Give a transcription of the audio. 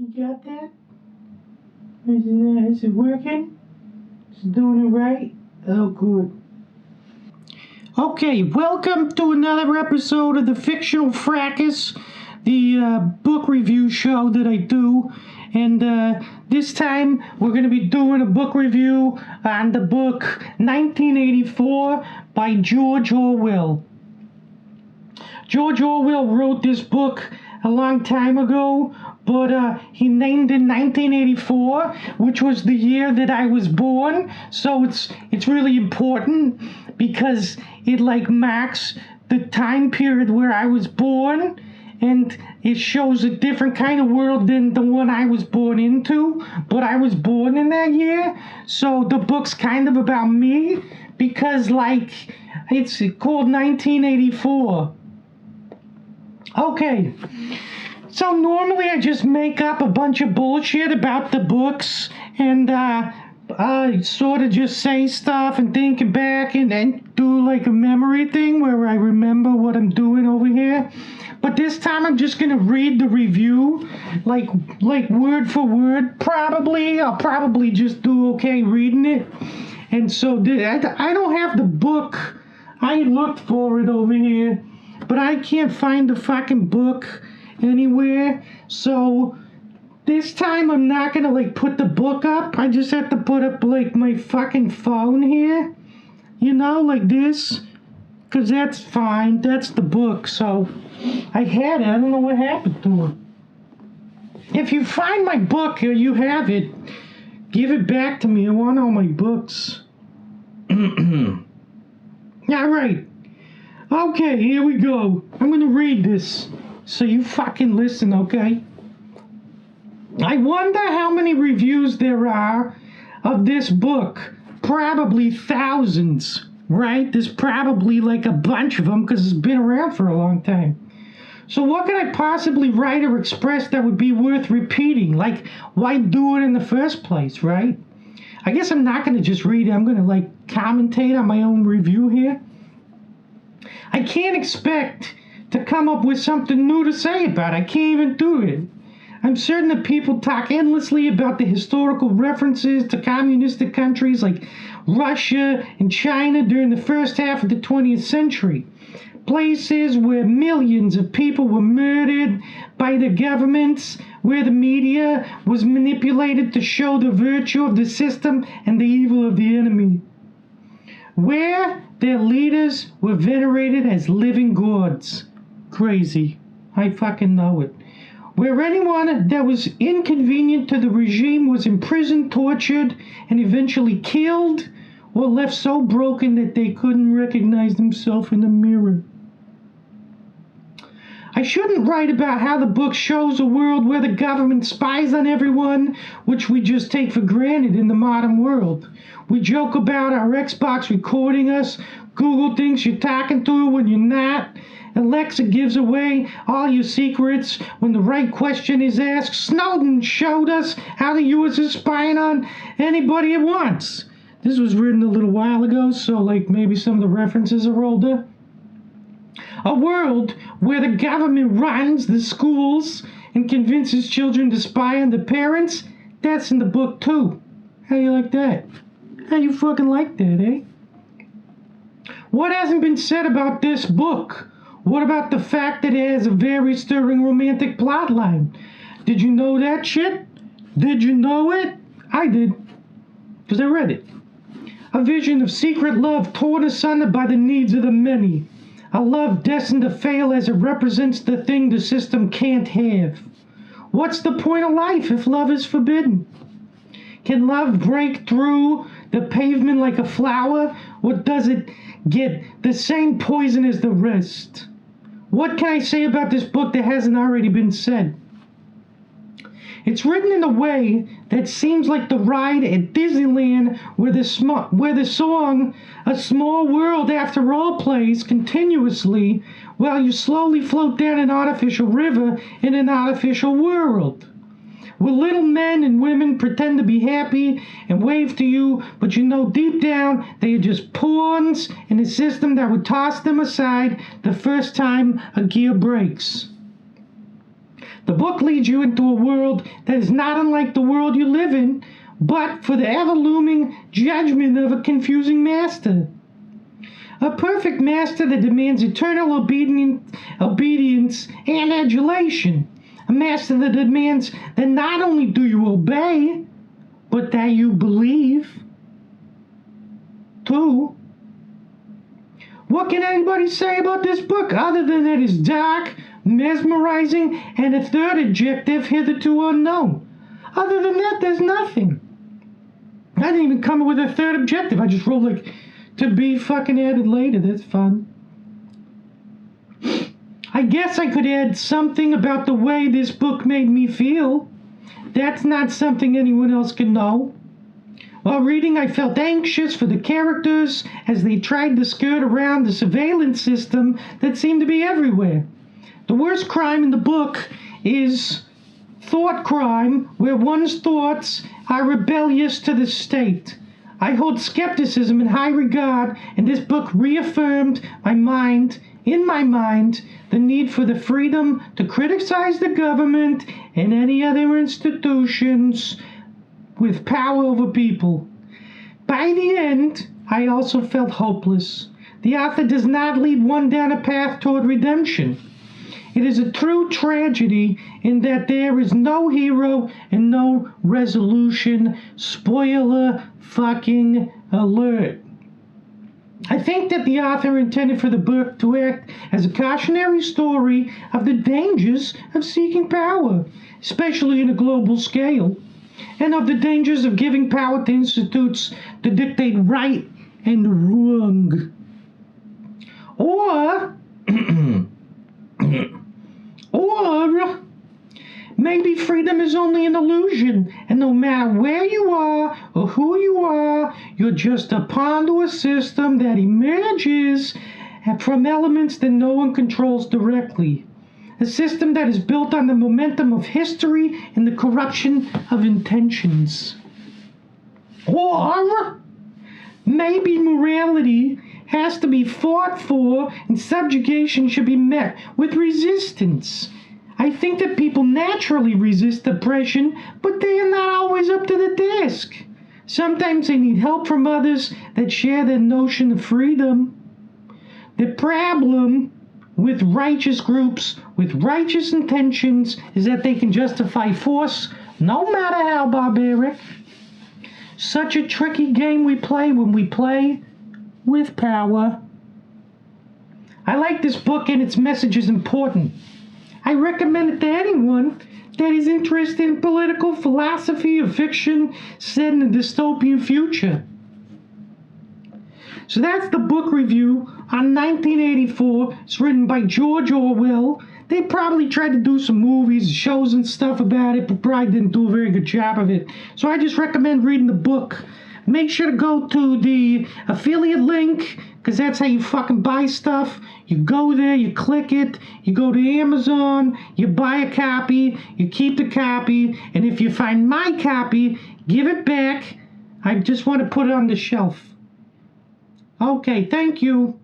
You got that? Is it working? Is it doing it right? Oh, good. Okay, welcome to another episode of the Fictional Fracas, the book review show that I do. And this time we're going to be doing a book review on the book 1984 by George Orwell. George Orwell wrote this book a long time ago, but he named it 1984, which was the year that I was born. So it's really important because it marks the time period where I was born, and it shows a different kind of world than the one I was born into. But I was born in that year, so the book's kind of about me because it's called 1984. Okay, so normally I just make up a bunch of bullshit about the books, and I sort of just say stuff and think it back and then do a memory thing where I remember what I'm doing over here. But this time I'm just gonna read the review, like word for word. I'll probably just do okay reading it. And so I don't have the book. I looked for it over here, but I can't find the fucking book anywhere. So this time I'm not gonna put the book up. I just have to put up my fucking phone here, like this, because that's fine. That's the book. So I had it. I don't know what happened to it. If you find my book or you have it, give it back to me. I want all my books. All right. Okay, here we go. I'm gonna read this, so you fucking listen, okay? I wonder how many reviews there are of this book. Probably thousands, right? There's probably a bunch of them because it's been around for a long time. So what could I possibly write or express that would be worth repeating? Why do it in the first place, right? I guess I'm not gonna just read it. I'm gonna commentate on my own review here. I can't expect to come up with something new to say about it. I can't even do it. I'm certain that people talk endlessly about the historical references to communistic countries like Russia and China during the first half of the 20th century. Places where millions of people were murdered by the governments, where the media was manipulated to show the virtue of the system and the evil of the enemy. Where their leaders were venerated as living gods. Crazy. I fucking know it. Where anyone that was inconvenient to the regime was imprisoned, tortured, and eventually killed, or left so broken that they couldn't recognize themselves in the mirror. I shouldn't write about how the book shows a world where the government spies on everyone, which we just take for granted in the modern world. We joke about our Xbox recording us, Google thinks you're talking to her when you're not, Alexa gives away all your secrets when the right question is asked. Snowden showed us how the U.S. is spying on anybody it wants. This was written a little while ago, so maybe some of the references are older. A world where the government runs the schools and convinces children to spy on the parents, that's in the book too. How do you like that? How you fucking like that, eh? What hasn't been said about this book? What about the fact that it has a very stirring romantic plotline? Did you know that shit? Did you know it? I did, because I read it. A vision of secret love torn asunder by the needs of the many. A love destined to fail as it represents the thing the system can't have. What's the point of life if love is forbidden? Can love break through the pavement like a flower, or does it get the same poison as the rest? What can I say about this book that hasn't already been said? It's written in a way that seems like the ride at Disneyland where the song A Small World After All plays continuously while you slowly float down an artificial river in an artificial world. Where little men and women pretend to be happy and wave to you, but you know deep down they are just pawns in a system that would toss them aside the first time a gear breaks. The book leads you into a world that is not unlike the world you live in, but for the ever-looming judgment of a confusing master. A perfect master that demands eternal obedience and adulation. A master that demands that not only do you obey, but that you believe, too. What can anybody say about this book other than that it's dark, mesmerizing, and a third adjective hitherto unknown? Other than that, there's nothing. I didn't even come up with a third objective. I just wrote like, to be fucking added later. That's fun. I guess I could add something about the way this book made me feel. That's not something anyone else can know. While reading, I felt anxious for the characters as they tried to skirt around the surveillance system that seemed to be everywhere. The worst crime in the book is thought crime, where one's thoughts are rebellious to the state. I hold skepticism in high regard, and this book reaffirmed in my mind, the need for the freedom to criticize the government and any other institutions with power over people. By the end, I also felt hopeless. The author does not lead one down a path toward redemption. It is a true tragedy in that there is no hero and no resolution. Spoiler fucking alert. I think that the author intended for the book to act as a cautionary story of the dangers of seeking power, especially in a global scale, and of the dangers of giving power to institutes to dictate right and wrong. Or maybe freedom is only an illusion, and no matter where you are or who you are, you're just a pawn to a system that emerges from elements that no one controls directly. A system that is built on the momentum of history and the corruption of intentions. Or maybe morality has to be fought for and subjugation should be met with resistance. I think that people naturally resist oppression, but they are not always up to the task. Sometimes they need help from others that share their notion of freedom. The problem with righteous groups with righteous intentions is that they can justify force no matter how barbaric. Such a tricky game we play when we play with power. I like this book and its message is important. I recommend it to anyone that is interested in political philosophy or fiction set in a dystopian future. So that's the book review on 1984. It's written by George Orwell. They probably tried to do some movies, shows and stuff about it, but probably didn't do a very good job of it. So I just recommend reading the book. Make sure to go to the affiliate link, because that's how you fucking buy stuff. You go there, you click it, you go to Amazon, you buy a copy, you keep the copy, and if you find my copy, give it back. I just want to put it on the shelf. Okay, thank you.